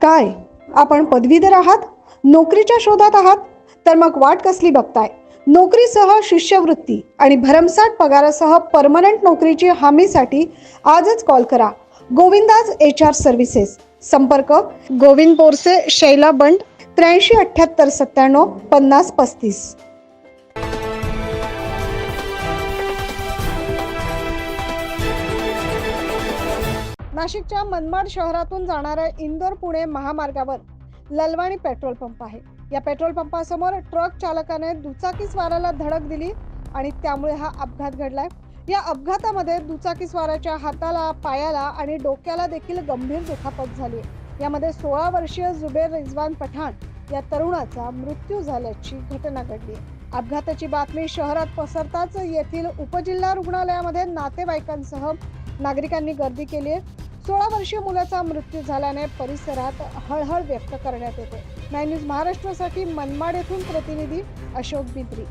काय आपण पदवीधर आहात, नोकरीच्या शोधात आहात? तर मग वाट कसली बघताय? नोकरीसह शिष्यवृत्ती आणि भरमसाठ पगारासह परमनंट नोकरीची हमीसाठी आजच कॉल करा. Govinda's HR services. संपर्क गोविंद बोरसे, शैला बंड, 83 78 97 50 35. नाशिकच्या मनमाड शहरातून जाणाऱ्या इंदोर पुणे महामार्गावर ललवाणी पेट्रोल पंप आहे. या पेट्रोल पंपासमोर ट्रक चालकाने दुचाकीस्वाराला धडक दिली आणि त्यामुळे हा अपघात घडलाय. या अपघातामध्ये दुचाकीस्वाराच्या हाताला, पायाला आणि डोक्याला देखील गंभीर दुखापत झाली. यामध्ये 16 वर्षीय जुबेर रिजवान पठाण या तरुणाचा मृत्यू झाल्याची घटना घडली. अपघाताची बातमी शहरात पसरताच येथील उपजिल्हा रुग्णालयामध्ये नातेवाईकांसह नागरिकांनी गर्दी केली आहे. 16 वर्षीय मुलाचा मृत्यू झाल्याने परिसरात हळहळ व्यक्त करण्यात येते. 9 न्यूज महाराष्ट्रासाठी मनमाड येथून प्रतिनिधी अशोक बिद्री.